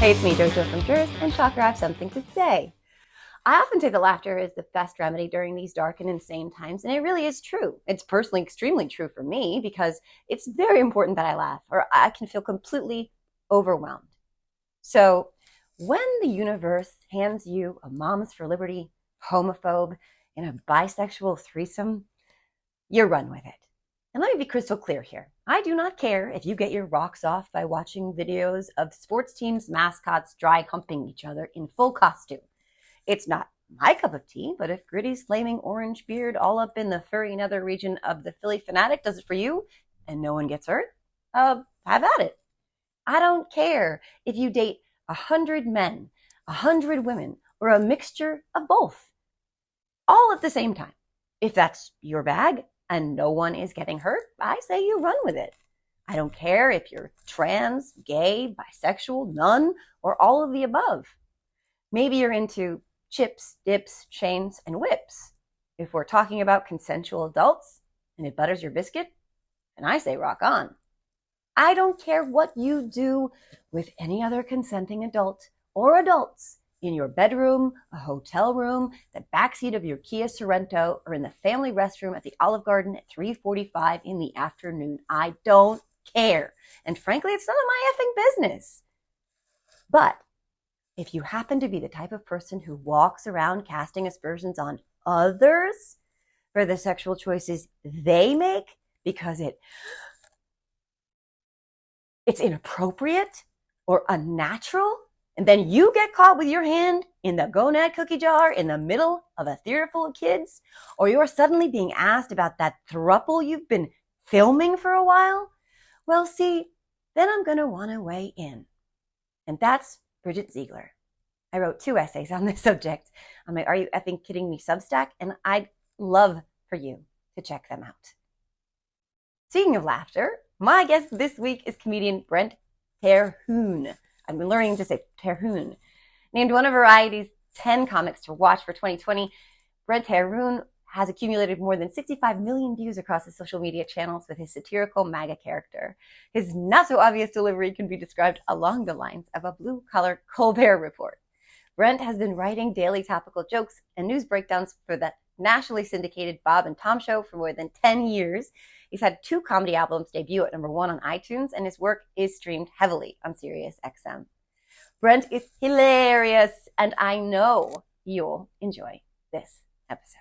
Hey, it's me, JoJo from Jerz, and Shocker, I have something to say. I often say that laughter is the best remedy during these dark and insane times, and it really is true. It's personally extremely true for me because it's very important that I laugh, or I can feel completely overwhelmed. So, when the universe hands you a Moms for Liberty homophobe in a bisexual threesome, you run with it. And let me be crystal clear here. I do not care if you get your rocks off by watching videos of sports teams' mascots dry humping each other in full costume. It's not my cup of tea, but if Gritty's flaming orange beard all up in the furry nether region of the Philly fanatic does it for you and no one gets hurt, have at it. I don't care if you date 100 men, 100 women, or a mixture of both, all at the same time. If that's your bag and no one is getting hurt, I say you run with it. I don't care if you're trans, gay, bisexual, none, or all of the above. Maybe you're into chips, dips, chains, and whips. If we're talking about consensual adults and it butters your biscuit, then I say rock on. I don't care what you do with any other consenting adult or adults in your bedroom, a hotel room, the backseat of your Kia Sorento, or in the family restroom at the Olive Garden at 3:45 in the afternoon. I don't care. And frankly, it's none of my effing business. But if you happen to be the type of person who walks around casting aspersions on others for the sexual choices they make because it's inappropriate or unnatural, and then you get caught with your hand in the gonad cookie jar in the middle of a theater full of kids, or you're suddenly being asked about that throuple you've been filming for a while, well, see, then I'm going to want to weigh in. And that's Bridget Ziegler. I wrote 2 essays on this subject on my Are You Effing Kidding Me Substack, and I'd love for you to check them out. Speaking of laughter, my guest this week is comedian Brent Terhune. I've been learning to say Terhune. Named one of Variety's 10 comics to watch for 2020, Brent Terhune has accumulated more than 65 million views across his social media channels with his satirical MAGA character. His not-so-obvious delivery can be described along the lines of a blue-collar Colbert Report. Brent has been writing daily topical jokes and news breakdowns for the nationally syndicated Bob and Thom show for more than 10 years. He's had 2 comedy albums debut at #1 on iTunes, and his work is streamed heavily on SiriusXM. Brent is hilarious, and I know you'll enjoy this episode.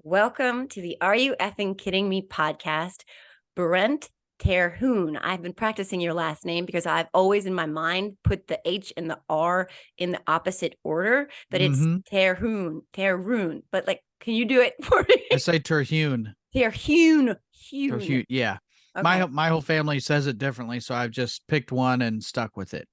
Welcome to the Are You Effing Kidding Me podcast, Brent Terhune. I've been practicing your last name because I've always in my mind put the H and the R in the opposite order, but it's Terhune. But like, can you do it for me? I say Terhune. Terhune. Yeah. Okay. My whole family says it differently, so I've just picked one and stuck with it.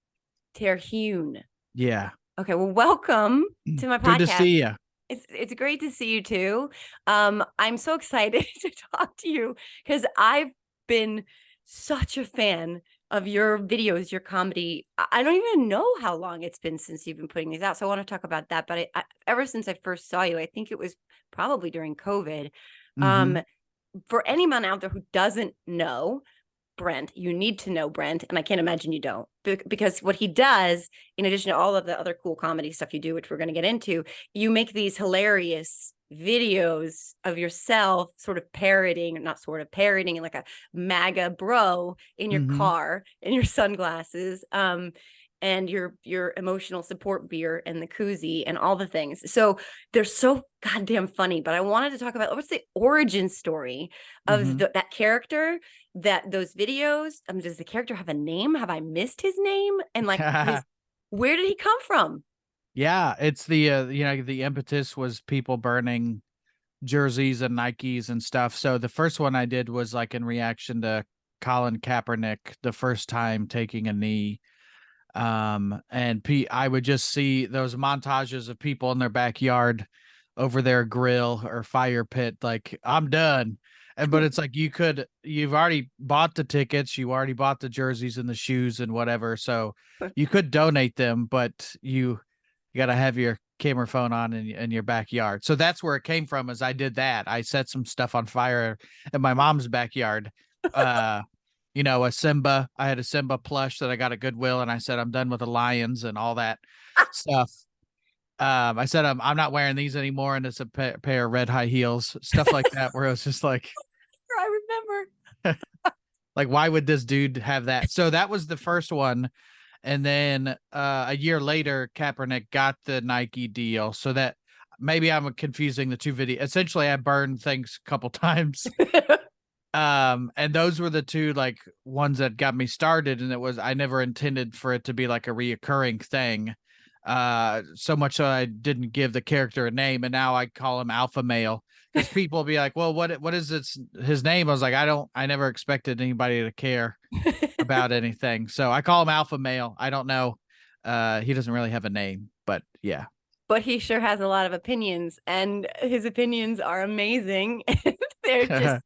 Terhune. Yeah. Okay. Well, welcome to my podcast. Good to see you. It's great to see you too. I'm so excited to talk to you because I've been such a fan of your videos, your comedy. I don't even know how long it's been since you've been putting these out. So I want to talk about that. But I ever since I first saw you, I think it was probably during COVID. For anyone out there who doesn't know Brent, you need to know Brent, and I can't imagine you don't, because what he does, in addition to all of the other cool comedy stuff you do, which we're going to get into, you make these hilarious videos of yourself sort of parroting like a MAGA bro in your car, in your sunglasses, and your emotional support beer and the koozie and all the things. So they're so goddamn funny. But I wanted to talk about what's the origin story of that character, those videos. Does the character have a name? Have I missed his name? And like, where did he come from? Yeah, it's the the impetus was people burning jerseys and Nikes and stuff. So the first one I did was like in reaction to Colin Kaepernick the first time taking a knee. And I would just see those montages of people in their backyard over their grill or fire pit, like, I'm done. But it's like you've already bought the tickets, you already bought the jerseys and the shoes and whatever, so you could donate them, but you got to have your camera phone on in your backyard. So that's where it came from. As I did that, I set some stuff on fire in my mom's backyard. a Simba. I had a Simba plush that I got at Goodwill, and I said I'm done with the lions and all that stuff. I said I'm not wearing these anymore, and it's a pair of red high heels, stuff like that. Where it was just like, I remember. like, why would this dude have that? So that was the first one, and then a year later, Kaepernick got the Nike deal. So that maybe I'm confusing the two videos. Essentially, I burned things a couple times. And those were the two like ones that got me started, and I never intended for it to be like a reoccurring thing. So much so I didn't give the character a name, and now I call him Alpha Male, because people will be like, well, what is his name? I was like, I never expected anybody to care about anything, so I call him Alpha Male. I don't know, he doesn't really have a name, but yeah. But he sure has a lot of opinions, and his opinions are amazing. They're just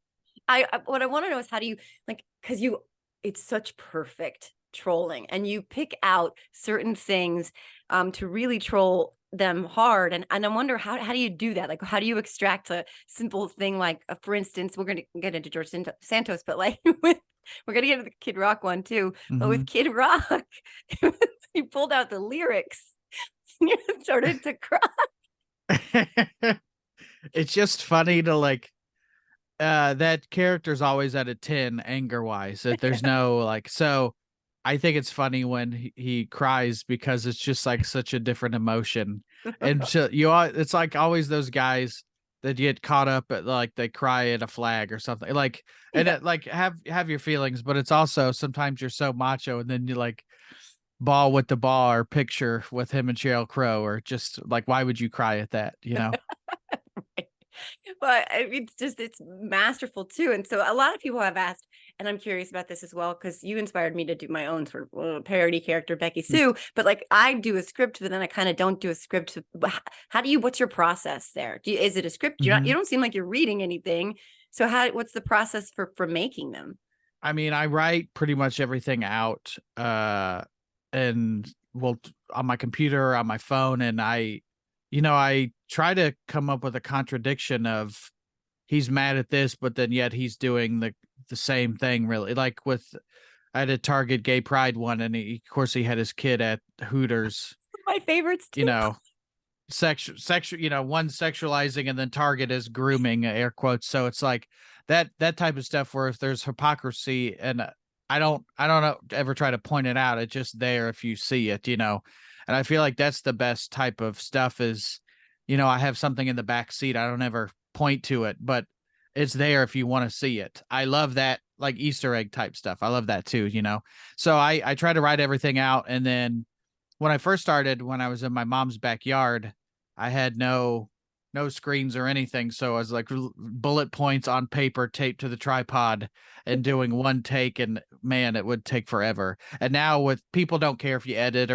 what I want to know is, how do you, like, because it's such perfect trolling, and you pick out certain things to really troll them hard, and I wonder how do you do that? Like, how do you extract a simple thing like, for instance, we're going to get into George Santos, but like we're going to get into the Kid Rock one too. But with Kid Rock, you pulled out the lyrics and you started to cry. It's just funny to like, that character's always at a 10 anger wise, that there's no like, so I think it's funny when he cries, because it's just like such a different emotion. And so it's like always those guys that get caught up at, like, they cry at a flag or something, like, and it, like, have your feelings, but it's also sometimes you're so macho, and then you like ball with the ball or picture with him and Sheryl Crow, or just like, why would you cry at that, Right. But it's masterful too. And so a lot of people have asked, and I'm curious about this as well, because you inspired me to do my own sort of parody character, Becky Sue. But like, I do a script, but then I kind of don't do a script. What's your process there? Is it a script? You don't seem like you're reading anything. So what's the process for making them? I mean, I write pretty much everything out, and well, on my computer, on my phone, and I try to come up with a contradiction of, he's mad at this, but then yet he's doing the same thing, really. Like I had a Target Gay Pride one, and of course he had his kid at Hooters. My favorites too. Sexual, one sexualizing, and then Target is grooming, air quotes. So it's like that type of stuff where if there's hypocrisy, and I don't ever try to point it out. It's just there if you see it, and I feel like that's the best type of stuff is, I have something in the back seat. I don't ever point to it, but it's there if you want to see it. I love that, like Easter egg type stuff. I love that too, So I try to write everything out. And then when I first started, when I was in my mom's backyard, I had no screens or anything. So I was like bullet points on paper taped to the tripod and doing one take, and man, it would take forever. And now with people don't care if you edit,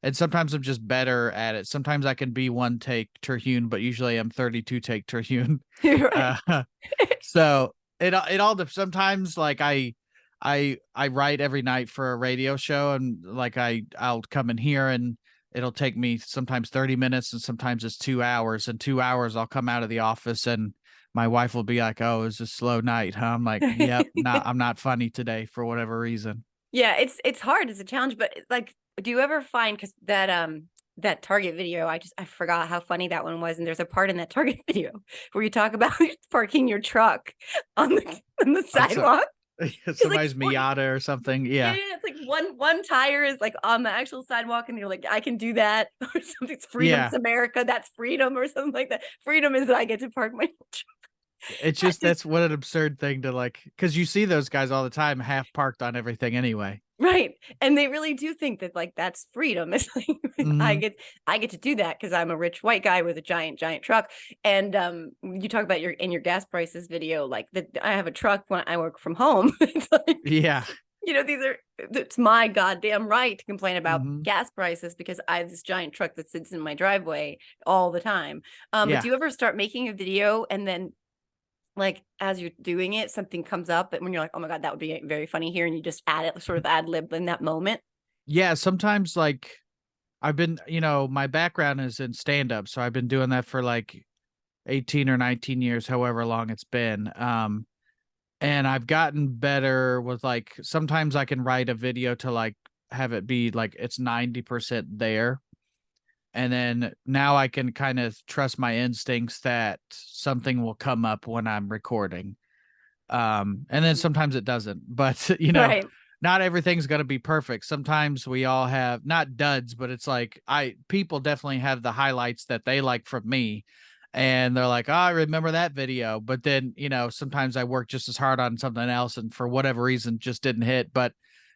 and sometimes I'm just better at it. Sometimes I can be one take Terhune, but usually I'm 32 take Terhune. Right. So it all sometimes, like, I write every night for a radio show, and like I'll come in here and it'll take me sometimes 30 minutes and sometimes it's 2 hours. And 2 hours I'll come out of the office and my wife will be like, "Oh, it's a slow night, huh?" I'm like, "Yep, I'm not funny today for whatever reason." Yeah, it's hard. It's a challenge, but like, do you ever find, because that Target video, I forgot how funny that one was, and there's a part in that Target video where you talk about parking your truck on the sidewalk. Somebody's Miata or something. Yeah. Yeah, it's like one tire is like on the actual sidewalk, and you're like, I can do that, or something's freedom's America, that's freedom, or something like that. Freedom is I get to park my truck. It's just that's what an absurd thing to, like, because you see those guys all the time half parked on everything anyway. Right. And they really do think that, like, that's freedom. It's like, I get to do that because I'm a rich white guy with a giant truck. And you talk about in your gas prices video, like, I have a truck when I work from home. It's like, yeah, it's my goddamn right to complain about gas prices because I have this giant truck that sits in my driveway all the time. But do you ever start making a video and then, like, as you're doing it, something comes up and when you're like, oh my God, that would be very funny here, and you just add it, sort of ad lib in that moment? Yeah, sometimes, like, I've been, my background is in stand-up, so I've been doing that for like 18 or 19 years, however long it's been. And I've gotten better with like sometimes I can write a video to like have it be like it's 90% there. And then now I can kind of trust my instincts that something will come up when I'm recording. And then sometimes it doesn't, but Right. not everything's going to be perfect. Sometimes we all have not duds, but it's like people definitely have the highlights that they like from me. And they're like, oh, I remember that video. But then, sometimes I work just as hard on something else and for whatever reason just didn't hit. But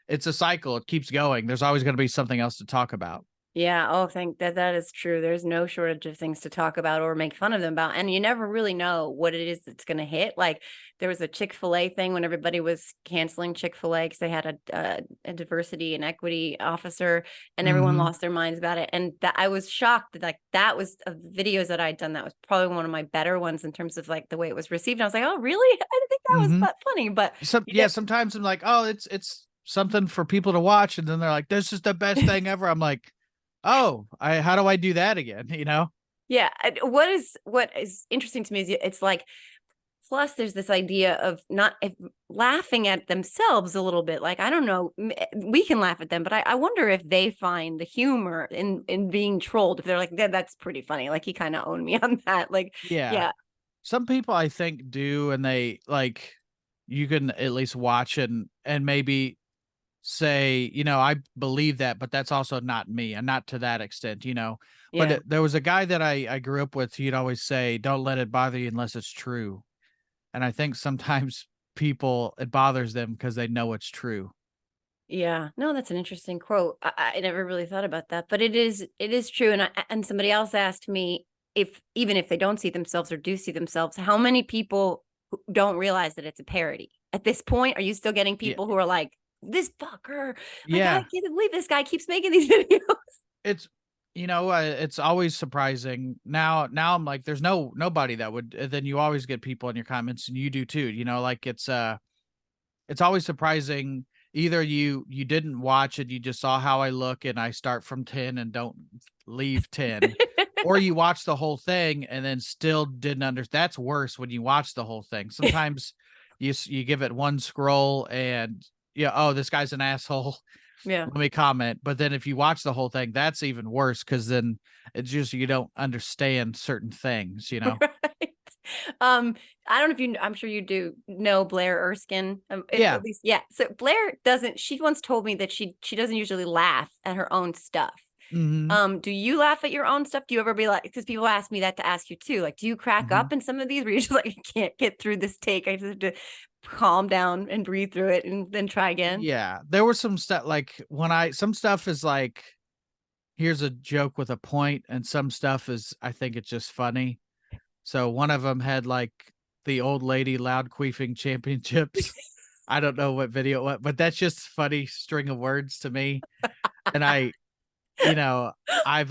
it's a cycle. It keeps going. There's always going to be something else to talk about. Yeah. Oh, thank that is true. There's no shortage of things to talk about or make fun of them about. And you never really know what it is that's going to hit. Like there was a Chick-fil-A thing when everybody was canceling Chick-fil-A because they had a diversity and equity officer and everyone lost their minds about it. And that I was shocked that like that was of the videos that I'd done. That was probably one of my better ones in terms of like the way it was received. And I was like, oh, really? I didn't think that was that funny. But Sometimes I'm like, oh, it's something for people to watch. And then they're like, this is the best thing ever. I'm like, oh, how do I do that again? Yeah. What is interesting to me is it's like, plus there's this idea of not laughing at themselves a little bit. Like, I don't know, we can laugh at them, but I wonder if they find the humor in being trolled. If they're like, that's pretty funny. Like he kind of owned me on that. Like, yeah. Some people I think do, and they like, you can at least watch and maybe say, I believe that, but that's also not me and not to that extent, but there was a guy that I grew up with. He'd always say, don't let it bother you unless it's true. And I think sometimes it bothers them because they know it's true. Yeah, no, that's an interesting quote. I never really thought about that, but it is true. And somebody else asked me if even if they don't see themselves or do see themselves, how many people don't realize that it's a parody at this point? Are you still getting people who are like, this fucker? Like, I can't believe this guy keeps making these videos. It's it's always surprising. Now I'm like, there's nobody that would. Then you always get people in your comments, and you do too. Like it's always surprising. Either you didn't watch it, you just saw how I look, and I start from 10 and don't leave 10, or you watch the whole thing and then still didn't understand. That's worse when you watch the whole thing. Sometimes you give it one scroll and oh, this guy's an asshole. Yeah. Let me comment. But then if you watch the whole thing, that's even worse because then it's just you don't understand certain things, Right. I don't know if I'm sure you do know Blair Erskine. Yeah. At least, yeah. So Blair doesn't. She once told me that she doesn't usually laugh at her own stuff. Do you laugh at your own stuff? Do you ever be like? Because people ask me that to ask you too. Like, do you crack up in some of these where you're just like, I can't get through this take. I just have to calm down and breathe through it and then try again. Yeah, there was some stuff like some stuff is like, here's a joke with a point, and some stuff is, I think it's just funny. So one of them had like the old lady loud queefing championships. I don't know what video what, but that's just funny string of words to me. And I've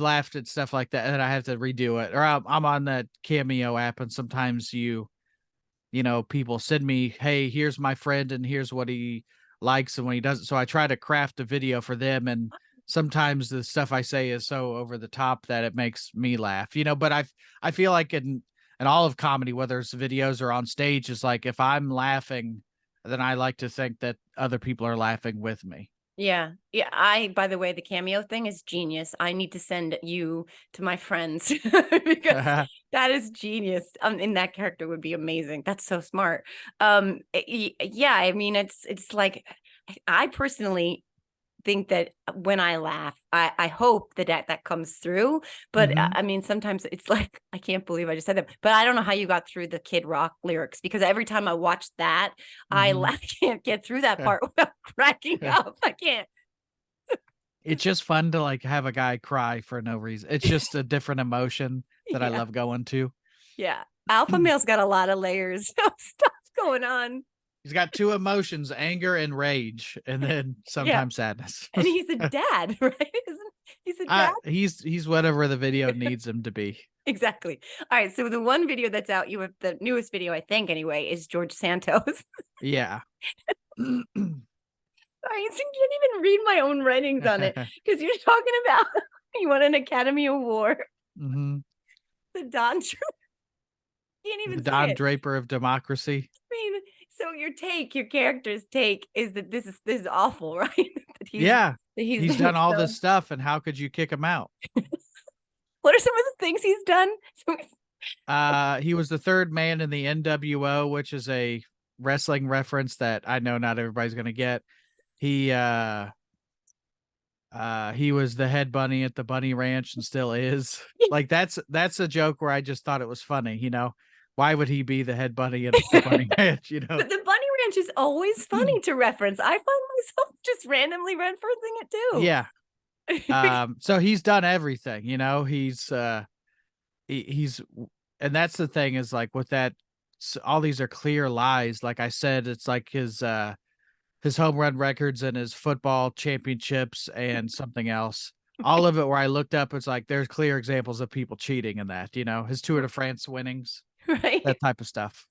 laughed at stuff like that and I have to redo it. Or I'm on that Cameo app, and sometimes people send me, hey, here's my friend and here's what he likes and when he doesn't. So I try to craft a video for them, and sometimes the stuff I say is so over the top that it makes me laugh, but I feel like in all of comedy, whether it's videos or on stage, is like, if I'm laughing, then I like to think that other people are laughing with me. Yeah. By the way, the Cameo thing is genius. I need to send you to my friends because that is genius. And that character would be amazing. That's so smart. Yeah, I mean, it's like, I personally think that when I laugh, I hope that comes through. But I mean, sometimes it's like, I can't believe I just said that. But I don't know how you got through the Kid Rock lyrics, because every time I watch that, I can't get through that part without cracking up. I can't. It's just fun to like have a guy cry for no reason. It's just a different emotion that I love going to. Yeah. Alpha male's got a lot of layers of stuff going on. He's got two emotions, anger and rage, and then sometimes sadness. And he's a dad, right? He's a dad? He's whatever the video needs him to be. Exactly. All right. So the one video that's out, you have the newest video, I think anyway, is George Santos. Yeah. Sorry, I can't even read my own writings on it because you're talking about you won an Academy Award. The Don Draper. Can't even the Don say it. Draper of democracy. I mean, So your character's take is that this is awful, right? that Yeah. he's He's been done all this expelled. stuff, and how could you kick him out? What are some of the things he's done? He was the third man in the NWO, which is a wrestling reference that I know not everybody's gonna get. He he was the head bunny at the bunny ranch and still is. Like that's a joke where I just thought it was funny, you know. Why would he be the head bunny at the bunny ranch, you know? But the bunny ranch is always funny to reference. I find myself just randomly referencing it Yeah. too. So he's done everything, you know. He's and that's the thing is like with that all these are clear lies. Like I said, it's like his home run records and his football championships and something else. All of it where I looked up, it's like there's clear examples of people cheating in that, you know, his Tour de France winnings, that Right. type of stuff.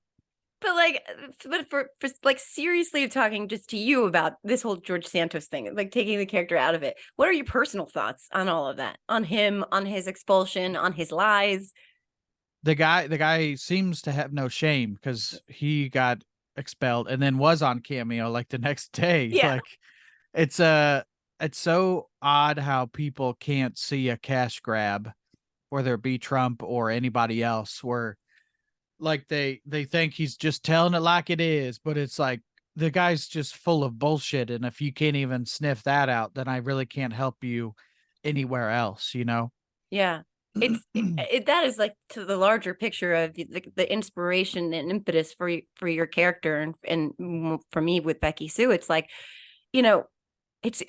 But like, but for like seriously talking just to you about this whole George Santos thing, like taking the character out of it. What are your personal thoughts on all of that? On him, on his expulsion, on his lies? The guy seems to have no shame because he got expelled and then was on Cameo like the next day. Yeah. Like it's uh it's so odd how people can't see a cash grab, whether it be Trump or anybody else, where like they think he's just telling it like it is, but it's like the guy's just full of bullshit. And if you can't even sniff that out, then I really can't help you anywhere else, you know? Yeah. That is like to the larger picture of the inspiration and impetus for your character and for me with Becky Sue. It's like, you know, it's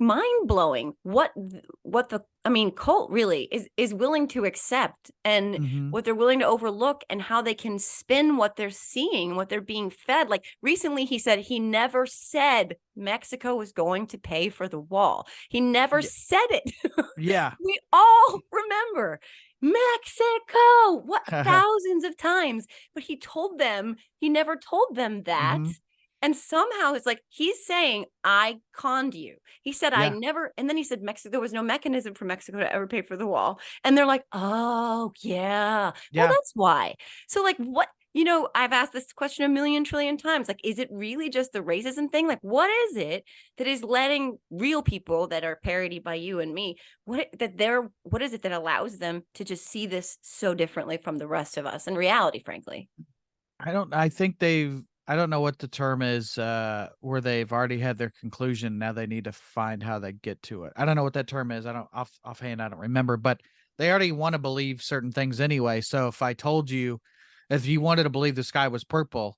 mind blowing what the I mean cult really is willing to accept and Hmm. what they're willing to overlook and how they can spin what they're seeing, what they're being fed. Like recently he said he never said Mexico was going to pay for the wall. He never Yeah. said it. Yeah. We all remember Mexico, what thousands of times, but he never told them that. Hmm. And somehow it's like he's saying, I conned you. He said, I Yeah. never, and then he said, Mexico, there was no mechanism for Mexico to ever pay for the wall. And they're like, oh, yeah. Well, Yeah. that's why. So, like, what, I've asked this question a million trillion times. Like, is it really just the racism thing? Like, what is it that is letting real people that are parodied by you and me, what is it that allows them to just see this so differently from the rest of us in reality, frankly? I think I don't know what the term is, where they've already had their conclusion. Now they need to find how they get to it. I don't know what that term is. I don't offhand, I don't remember, but they already want to believe certain things anyway. So if you wanted to believe the sky was purple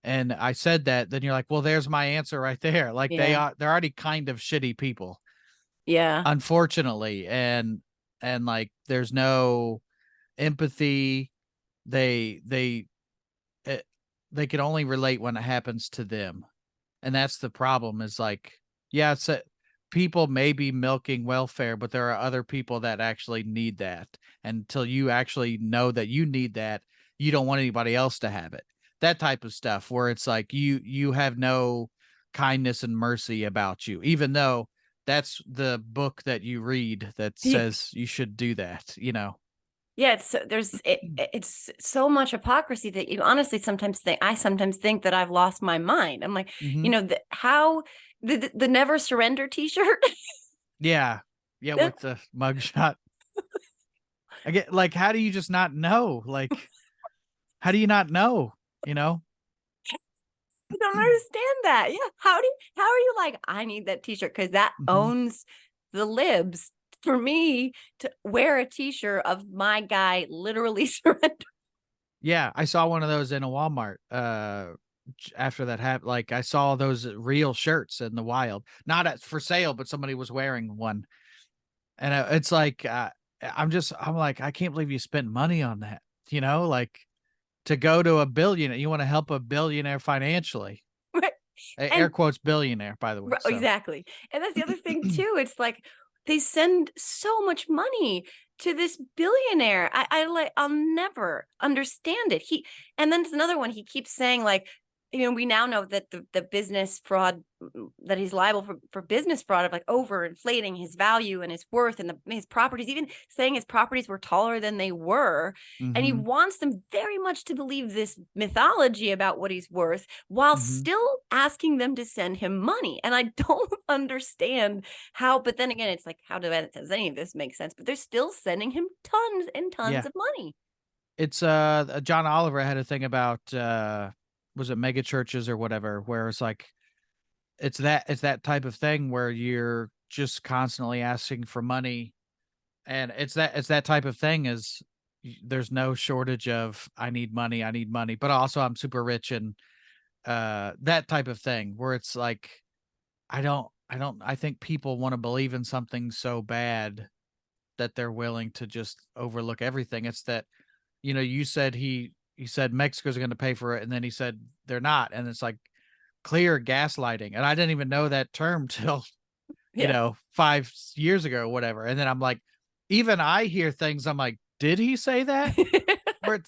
and I said that, then you're like, well, there's my answer right there. Like Yeah. they're already kind of shitty people, Yeah. unfortunately. And like, there's no empathy. They eh, they can only relate when it happens to them. And that's the problem is like, yeah, people may be milking welfare, but there are other people that actually need that. Until you actually know that you need that, you don't want anybody else to have it. That type of stuff where it's like you have no kindness and mercy about you, even though that's the book that you read that says you should do that, you know. Yeah, it's so much hypocrisy that you honestly I sometimes think that I've lost my mind. I'm like, Hmm. how the never surrender t-shirt. Yeah. Yeah, That- with the mugshot. I get like, how do you just not know? Like, how do you not know? You know? I don't understand that. Yeah, how are you like, I need that t-shirt because that Hmm. owns the libs for me to wear a t-shirt of my guy literally surrender. Yeah, I saw one of those in a Walmart. After that happened, like I saw those real shirts in the wild, not for sale, but somebody was wearing one, and it's like, I'm like, I can't believe you spent money on that. You know, like to go to a billionaire, you want to help a billionaire financially. Right. Air And quotes billionaire, by the way. So. exactly. And that's the other thing too. It's like they send so much money to this billionaire. I'll never understand it. And then it's another one. He keeps saying like, we now know that the business fraud, that he's liable for business fraud of like overinflating his value and his worth and his properties, even saying his properties were taller than they were. And he Mm-hmm. wants them very much to believe this mythology about what he's worth while Mm-hmm. still asking them to send him money. And I don't understand how, but then again, it's like, does any of this make sense? But they're still sending him tons and tons Yeah. of money. It's John Oliver had a thing about was it mega churches or whatever, where it's like it's that type of thing where you're just constantly asking for money, and it's that type of thing is there's no shortage of I need money, but also I'm super rich, and that type of thing where it's like I think people want to believe in something so bad that they're willing to just overlook everything. It's that, you said he said Mexico's going to pay for it, and then he said they're not, and it's like clear gaslighting, and I didn't even know that term till Yeah. 5 years ago or whatever, and then I'm like, even I hear things, I'm like, did he say that? Where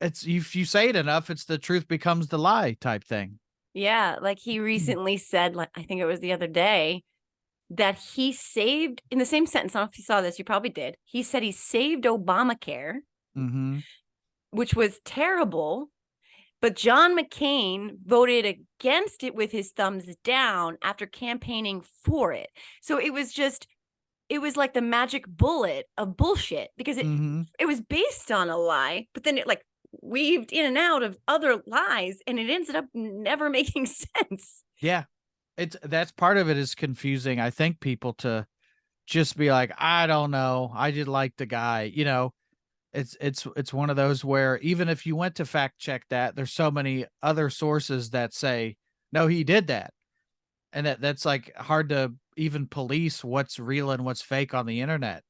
it's if you say it enough, it's the truth becomes the lie type thing. Yeah, like he recently said, like I think it was the other day, that he saved, in the same sentence, I don't know if you saw this, you probably did. He said he saved Obamacare, Mm-hmm. which was terrible, but John McCain voted against it with his thumbs down after campaigning for it. So it was like the magic bullet of bullshit, because Mm-hmm. it was based on a lie, but then it like weaved in and out of other lies, and it ended up never making sense. Yeah. That's part of it is confusing. I think people to just be like, I don't know. I just like the guy. It's one of those where even if you went to fact check that, there's so many other sources that say, no, he did that. And that's like hard to even police what's real and what's fake on the internet.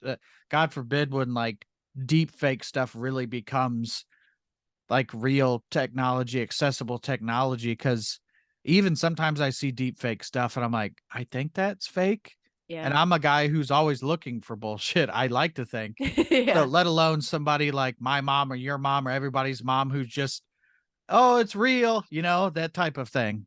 God forbid when like deep fake stuff really becomes like real technology, accessible technology, because even sometimes I see deep fake stuff and I'm like, I think that's fake. And Yeah. I'm a guy who's always looking for bullshit, I like to think. So Yeah. let alone somebody like my mom or your mom or everybody's mom who's just, oh, it's real, that type of thing.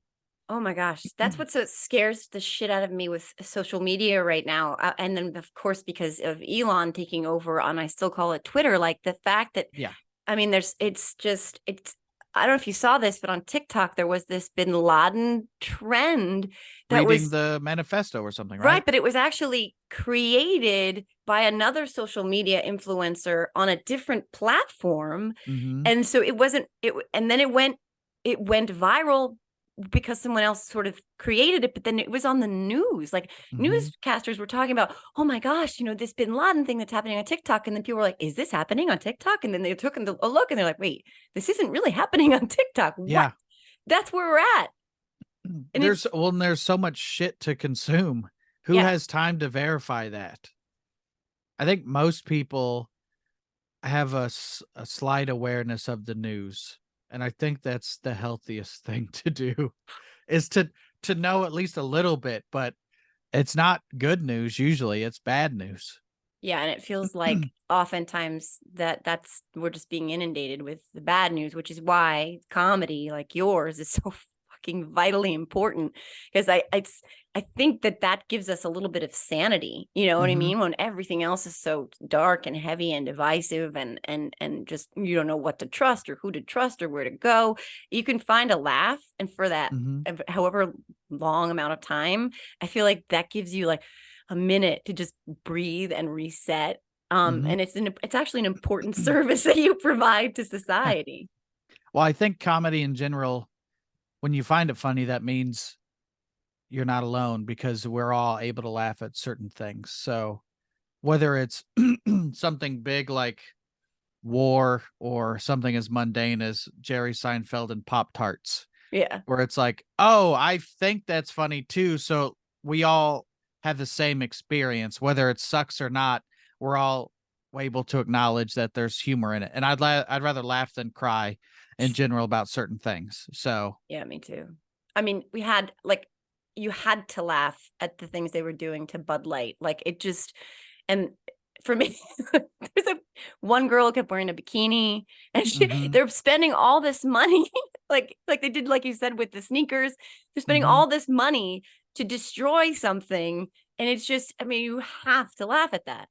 Oh my gosh, that's what so scares the shit out of me with social media right now. And then, of course, because of Elon taking over on, I still call it Twitter, like the fact that, Yeah. I mean, I don't know if you saw this, but on TikTok, there was this bin Laden trend that Reading was the manifesto or something, right? right, but it was actually created by another social media influencer on a different platform. Mm-hmm. And so and then it went viral because someone else sort of created it, but then it was on the news. Like Mm-hmm. newscasters were talking about, oh my gosh, this bin Laden thing that's happening on TikTok. And then people were like, is this happening on TikTok? And then they took a look and they're like, wait, this isn't really happening on TikTok. What? Yeah. That's where we're at. And it's, There's so much shit to consume. Who yeah, has time to verify that? I think most people have a slight awareness of the news, and I think that's the healthiest thing to do is to know at least a little bit, but it's not good news usually, it's bad news. yeah. And it feels like oftentimes we're just being inundated with the bad news, which is why comedy like yours is so fucking vitally important, because I think that gives us a little bit of sanity, you know what I Mhm. mean, when everything else is so dark and heavy and divisive, and just you don't know what to trust or who to trust or where to go. You can find a laugh, and for that, Mhm. however long amount of time, I feel like that gives you like a minute to just breathe and reset. Mhm. And it's actually an important service that you provide to Yeah. society. Well, I think comedy in general, when you find it funny, that means you're not alone because we're all able to laugh at certain things. So whether it's something big like war or something as mundane as Jerry Seinfeld and Pop Tarts, Yeah. where it's like, oh, I think that's funny too. So we all have the same experience, whether it sucks or not. We're all able to acknowledge that there's humor in it, and I'd rather laugh than cry in general about certain things. So Yeah, me too. I mean, you had to laugh at the things they were doing to Bud Light. Like it just, and for me, one girl kept wearing a bikini, and mhm. they're spending all this money Like they did, like you said, with the sneakers. They're spending Mhm. all this money to destroy something, and it's just, I mean, you have to laugh at that.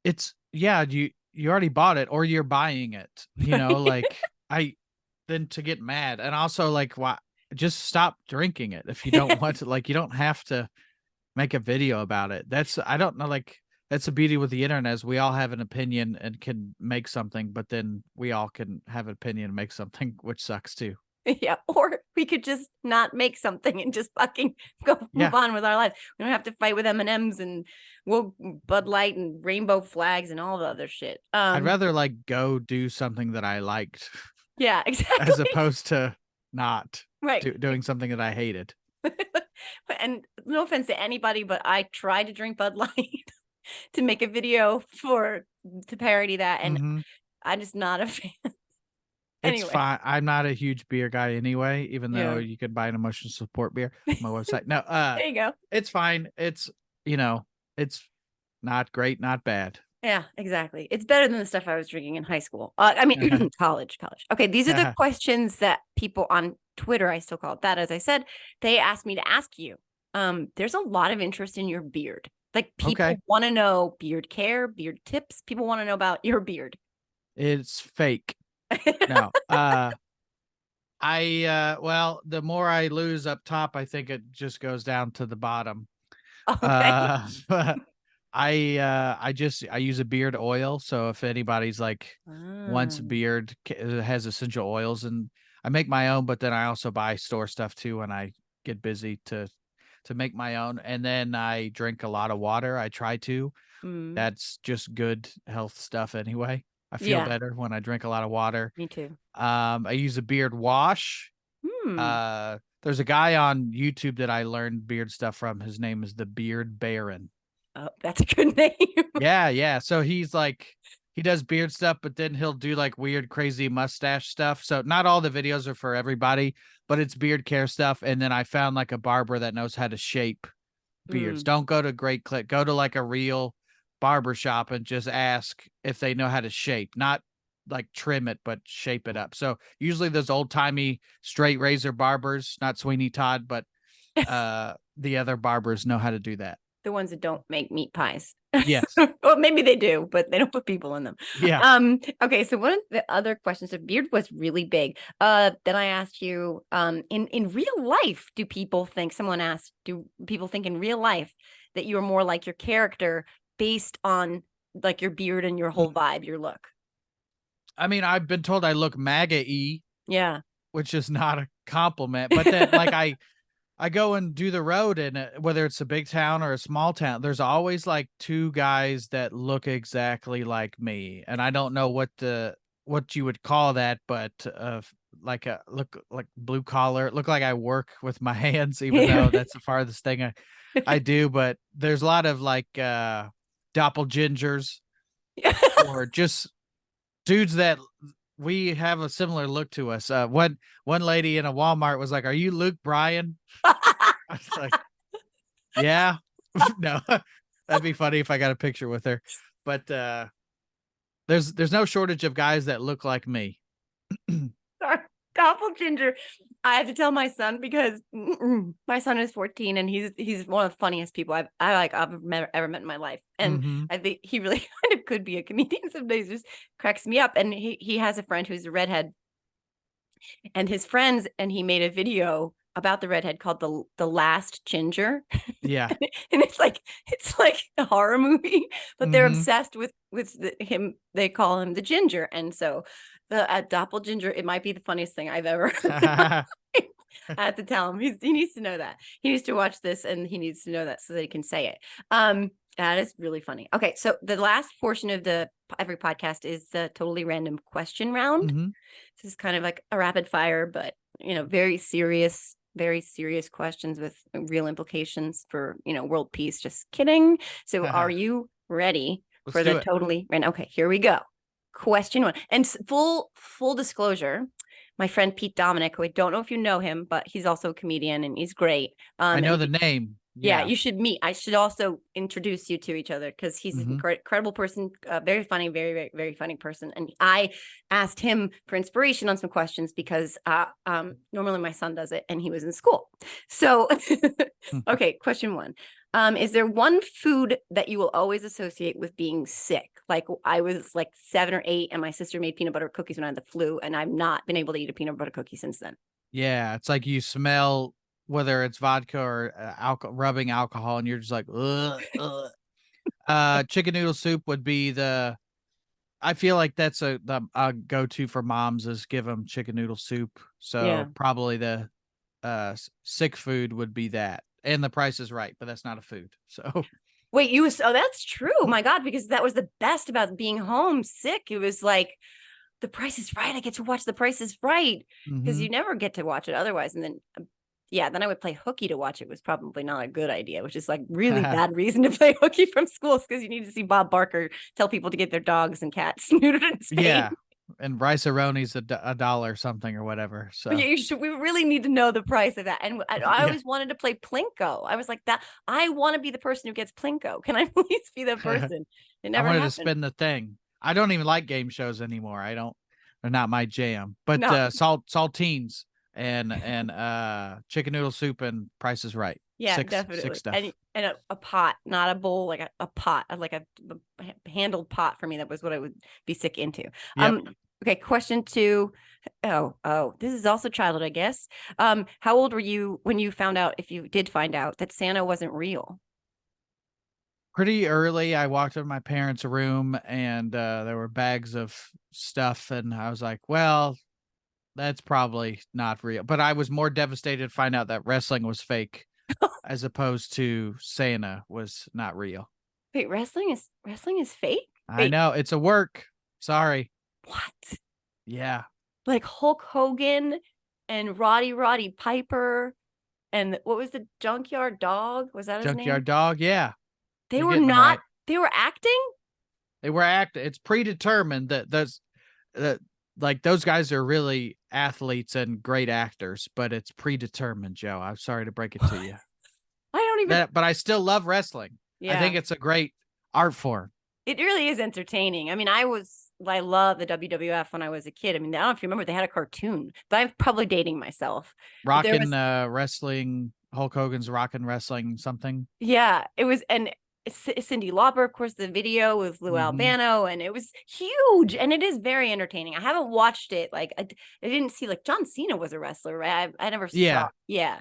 It's yeah, you already bought it or you're buying it, like I then to get mad. And also like why just stop drinking it if you don't want to, like you don't have to make a video about it. That's I don't know, like that's the beauty with the internet is we all have an opinion and can make something, but then we all can have an opinion and make something, which sucks too. Yeah, or we could just not make something and just fucking go move Yeah. on with our lives. We don't have to fight with M&Ms and Bud Light and rainbow flags and all the other shit. I'd rather like go do something that I liked Yeah, as exactly. opposed to not Right. doing something that I hated. And no offense to anybody, but I tried to drink Bud Light to make a video to parody that, and Mhm. I'm just not a fan. It's Anyway, fine. I'm not a huge beer guy anyway, even though yeah. you could buy an emotional support beer on my website. No, There you go. it's fine. You know, it's not great, not bad. Yeah, exactly. It's better than the stuff I was drinking in high school. I mean, college. Okay, these are the questions that people on Twitter, I still call it that, as I said, they asked me to ask you. There's a lot of interest in your beard. Like Okay. people want to know beard care, beard tips. People want to know about your beard. It's fake. No. Well, the more I lose up top, I think it just goes down to the bottom. Okay. But I use a beard oil, so if anybody's like wants Ah, beard has essential oils, and I make my own, but then I also buy store stuff too when I get busy to make my own. And then I drink a lot of water. I try to. mm, That's just good health stuff anyway. I feel yeah, better when I drink a lot of water. me too. I use a beard wash. Hmm. There's a guy on YouTube that I learned beard stuff from. His name is the Beard Baron. Oh, that's a good name. Yeah, yeah. So he's like he does beard stuff, but then he'll do like weird, crazy mustache stuff. So not all the videos are for everybody, but it's beard care stuff. And then I found like a barber that knows how to shape beards. Mm, Don't go to Great Click. Go to like a real barber shop and just ask if they know how to shape, not like trim it, but shape it up. So usually those old timey straight razor barbers, not Sweeney Todd, but the other barbers know how to do that. the ones that don't make meat pies. Yes. Well, maybe they do, but they don't put people in them. Yeah. Okay, so one of the other questions, the beard was really big. Then I asked you, in real life, someone asked, do people think in real life that you're more like your character based on like your beard and your whole vibe, your look? I mean, I've been told I look MAGA-y, Yeah. which is not a compliment, but then like I go and do the road, and whether it's a big town or a small town, there's always like two guys that look exactly like me, and I don't know what you would call that, but like a look like blue collar, look like I work with my hands, even though that's the farthest thing I do. But there's a lot of like doppelgangers or just dudes that we have a similar look to us. One lady in a Walmart was like, "Are you Luke Bryan?" I was like, "Yeah." No. That'd be funny if I got a picture with her. But there's no shortage of guys that look like me. Sorry, doppelganger. I have to tell my son because my son is 14 and he's one of the funniest people I've ever met in my life. And Mhm. I think he really kind of could be a comedian sometimes. Just cracks me up. And he has a friend who's a redhead, and his friends, and he made a video about the redhead called the Last Ginger. Yeah. And it's like a horror movie, but they're Mhm. obsessed with him. They call him the Ginger, and so the doppelganger. It might be the funniest thing I've ever heard in my life. I have to tell him he needs to know that. He needs to watch this, and he needs to know that so that he can say it. That is really funny. Okay, so the last portion of every podcast is the totally random question round. Mhm. This is kind of like a rapid fire, but very serious questions with real implications for world peace. Just kidding. So, are you ready Let's for the do it. totally random? Okay, here we go. Question one, and full disclosure. My friend Pete Dominic, who I don't know if you know him, but he's also a comedian and he's great. I know And the name. Yeah, Yeah. you should meet. I should also introduce you to each other because he's an incredible person, very funny, very, very, very funny person. And I asked him for inspiration on some questions because normally my son does it and he was in school. So, okay, question one. Is there one food that you will always associate with being sick? Like I was like 7 or 8 and my sister made peanut butter cookies when I had the flu and I've not been able to eat a peanut butter cookie since then. Yeah, it's like you smell whether it's vodka or rubbing alcohol, and you're just like, ugh, ugh. Chicken noodle soup would be the. I feel like that's a go-to for moms is give them chicken noodle soup. Yeah. So probably the sick food would be that, and the Price is Right, but that's not a food. So Wait, oh, that's true. My God, because that was the best about being home sick. It was like The Price is Right. I get to watch The Price is Right because you never get to watch it otherwise. And then, yeah, then I would play hooky to watch it was probably not a good idea, which is like really bad reason to play hooky from school because you need to see Bob Barker tell people to get their dogs and cats neutered in Spain. Yeah, and rice-a-roni's a dollar something or whatever. So yeah, we really need to know the price of that. And I always wanted to play Plinko. I was like that. I want to be the person who gets Plinko. Can I please be the person? It I never wanted happened. to spin the thing. I don't even like game shows anymore. I don't. They're not my jam. But No. saltines and chicken noodle soup and Price is Right. Yeah, Six stuff. And a pot, not a bowl, like a pot, like a handled pot for me. That was what I would be sick into. Yep. Okay, question 2. Oh, this is also childhood, I guess. How old were you when you found out, if you did find out, that Santa wasn't real? Pretty early, I walked in my parents' room and there were bags of stuff, and I was like, well, that's probably not real. But I was more devastated to find out that wrestling was fake as opposed to Santa was not real. Wait, wrestling is fake? I know, it's a work. Sorry. What? Yeah. Like Hulk Hogan and Roddy Piper and what was the Junkyard Dog? Was that his name? Junkyard Dog, yeah. They were not. Right. They were acting. They were acting. It's predetermined that like those guys are really athletes and great actors, but it's predetermined, Joe. I'm sorry to break it to you. I don't even. But I still love wrestling. Yeah. I think it's a great art form. It really is entertaining. I mean, I love the WWF when I was a kid. I mean, I don't know if you remember, they had a cartoon, but I'm probably dating myself. Rockin' wrestling, Hulk Hogan's Rockin' Wrestling something. Yeah, it was, and Cyndi Lauper, of course, the video with Lou Albano, and it was huge, and it is very entertaining. I haven't watched it. Like, I didn't see, like, John Cena was a wrestler, right? I never saw. Yeah.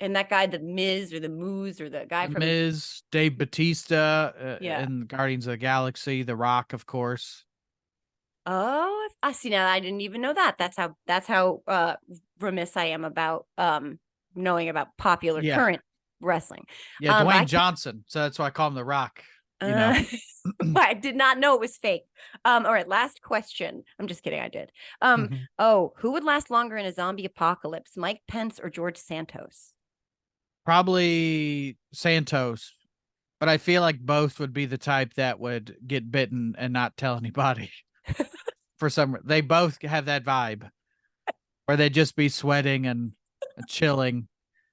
And that guy, the Miz or the Moose or the guy from Miz, Dave Bautista, and Guardians of the Galaxy, The Rock, of course. Oh, I see. Now I didn't even know that. That's how remiss I am about knowing about popular current wrestling. Yeah, Dwayne Johnson. So that's why I call him The Rock. You know. I did not know it was fake. All right, last question. I'm just kidding. I did. Oh, who would last longer in a zombie apocalypse, Mike Pence or George Santos? Probably Santos, but I feel like both would be the type that would get bitten and not tell anybody. They both have that vibe where they'd just be sweating and chilling,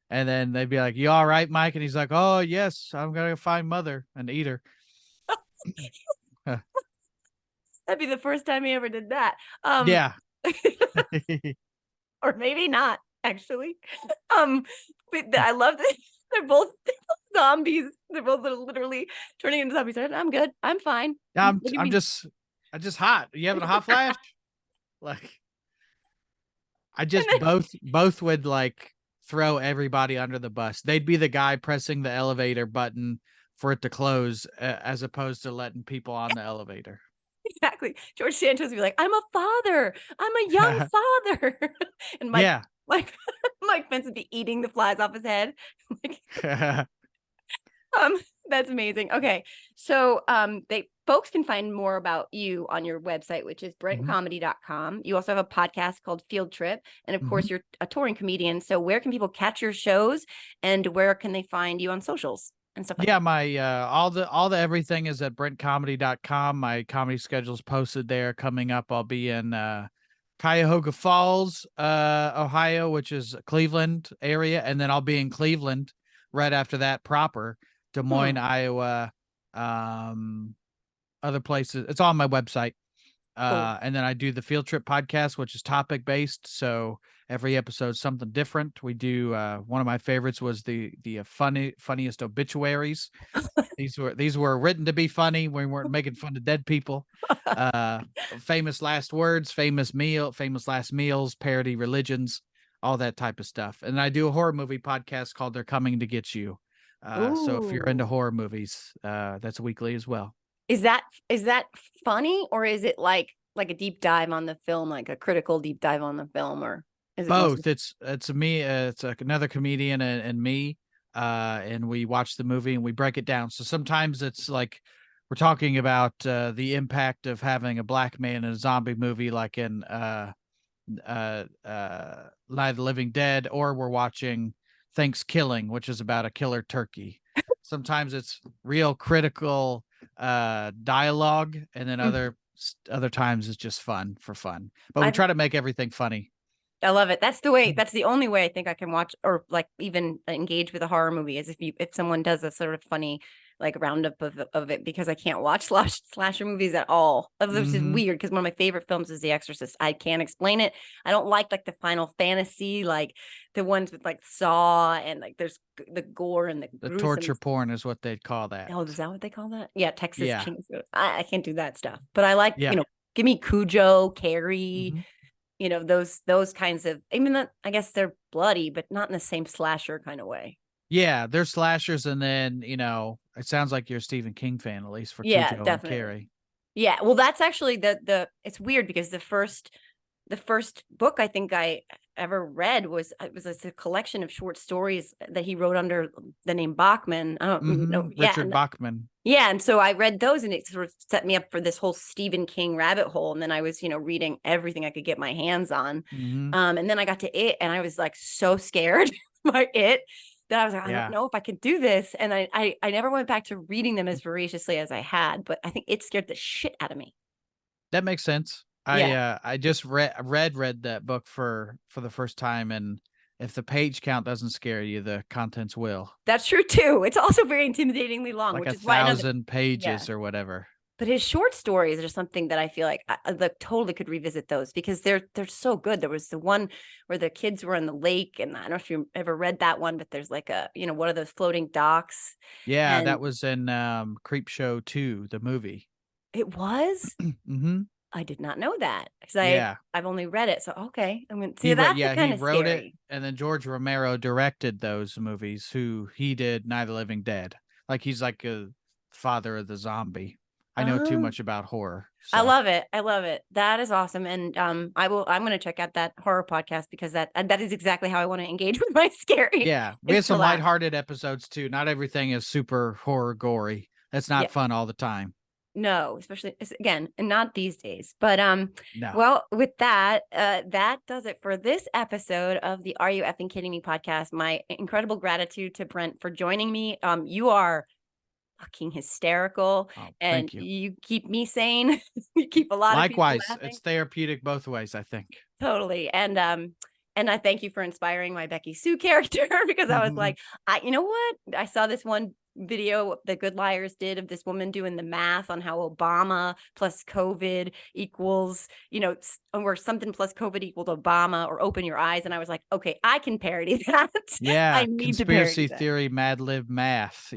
and then they'd be like, "You all right, Mike?" And he's like, "Oh yes, I'm gonna find Mother and eat her." That'd be the first time he ever did that. Yeah. Or maybe not, actually. But I love that they're both zombies. They're both literally turning into zombies. I'm good. I'm fine. I'm just hot. You having a hot flash? Like, I just both would like throw everybody under the bus. They'd be the guy pressing the elevator button for it to close, as opposed to letting people on the elevator. Exactly. George Santos would be like, "I'm a father. I'm a young father," and Mike Pence would be eating the flies off his head. That's amazing. Okay, so folks can find more about you on your website, which is brentcomedy.com. You also have a podcast called Field Trip, and of course, you're a touring comedian. So where can people catch your shows, and where can they find you on socials and stuff like that? My all the everything is at brentcomedy.com. My comedy schedule's posted there. Coming up, I'll be in Cuyahoga Falls, Ohio, which is Cleveland area, and then I'll be in Cleveland right after that, proper Des Moines, Iowa, other places. It's on my website. Cool. And then I do the Field Trip podcast, which is topic based. So every episode something different. We do one of my favorites was the funniest obituaries. These were written to be funny. We weren't making fun of dead people. Famous last words, famous last meals, parody religions, all that type of stuff. And I do a horror movie podcast called They're Coming to Get You. So if you're into Ooh. horror movies, that's weekly as well. Is that funny, or is it like a deep dive on the film, like a critical deep dive on the film, or is it Both. mostly... It's me. It's another comedian and me. And we watch the movie and we break it down. So sometimes it's like we're talking about the impact of having a black man in a zombie movie, like in Night of the Living Dead, or we're watching Thanksgiving, which is about a killer turkey. Sometimes it's real critical dialogue, and then other times it's just fun for fun. But we try to make everything funny. I love it. That's the only way I think I can watch or like even engage with a horror movie, is if someone does a sort of funny like roundup of it, because I can't watch slasher movies at all. This is weird because one of my favorite films is The Exorcist. I can't explain it. I don't like the Final Fantasy, like the ones with like Saw and like there's the gore and the torture porn is what they'd call that. Oh, is that what they call that? Yeah, Texas Yeah. Chainsaw. I can't do that stuff, but I like Yeah. Give me Cujo, Carrie. Those kinds of, even that, I guess they're bloody, but not in the same slasher kind of way. Yeah, they're slashers, and then it sounds like you're a Stephen King fan, at least for Yeah, Cujo definitely. and Carrie. Yeah, well, that's actually it's weird because the first book I think I ever read was a collection of short stories that he wrote under the name Bachman. I don't know. Richard Bachman. Yeah, and so I read those, and it sort of set me up for this whole Stephen King rabbit hole. And then I was, reading everything I could get my hands on. And then I got to It, and I was like so scared by It that I was like, I don't know if I can do this. And I never went back to reading them as voraciously as I had, but I think It scared the shit out of me. That makes sense. I just read that book for the first time, and if the page count doesn't scare you, the contents will. That's true too. It's also very intimidatingly long, like which is 1,000 pages or whatever. But his short stories are something that I feel like I totally could revisit those because they're so good. There was the one where the kids were in the lake, and I don't know if you ever read that one, but there's like one of those floating docks. Yeah, that was in Creepshow 2, the movie. It was? I did not know that because I've only read it. So, okay. I mean, see, that's kind of he wrote scary. it, and then George Romero directed those movies, he did Night of the Living Dead. Like, he's like a father of the zombie. I know too much about horror. So. I love it. That is awesome. And I'm going to check out that horror podcast because that is exactly how I want to engage with my scary. Yeah. We have some lighthearted episodes too. Not everything is super horror gory. That's not fun all the time. No, especially again, and not these days. But no. Well, with that, that does it for this episode of the Are You Effing Kidding Me podcast. My incredible gratitude to Brent for joining me. You are fucking hysterical, and you keep me sane. You keep a lot of people laughing. Likewise, it's therapeutic both ways, I think. Totally. And I thank you for inspiring my Becky Sue character because I was like, you know what? I saw this one video the Good Liars did of this woman doing the math on how Obama plus COVID equals, or something plus COVID equaled Obama, or Open Your Eyes. And I was like, okay, I can parody that. Yeah. I need conspiracy to theory, Mad Lib math,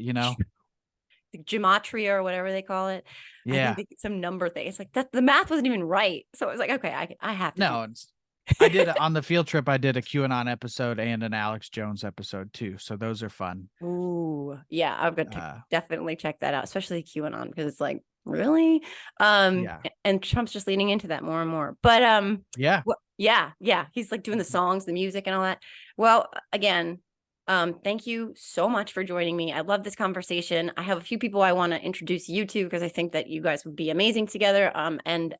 gematria or whatever they call it. Yeah. I think some number thing. It's like that the math wasn't even right. So I was like, okay, I have to. No, I did on the field trip. I did a QAnon episode and an Alex Jones episode too. So those are fun. Ooh, yeah. I'm going to definitely check that out, especially QAnon, because it's like, really? And Trump's just leaning into that more and more. But yeah. He's like doing the songs, the music and all that. Well, again, thank you so much for joining me. I love this conversation. I have a few people I want to introduce you to because I think that you guys would be amazing together. And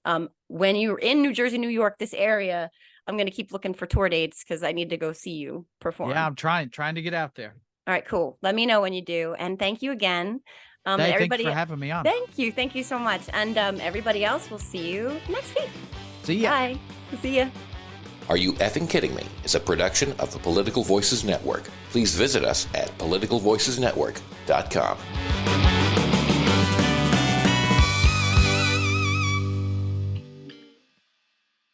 when you're in New Jersey, New York, this area, I'm going to keep looking for tour dates because I need to go see you perform. Yeah, I'm trying to get out there. All right, cool. Let me know when you do. And thank you again. Everybody, thanks for having me on. Thank you so much. And everybody else, we'll see you next week. See ya. Bye. See ya. Are You Effing Kidding Me is a production of the Political Voices Network. Please visit us at politicalvoicesnetwork.com.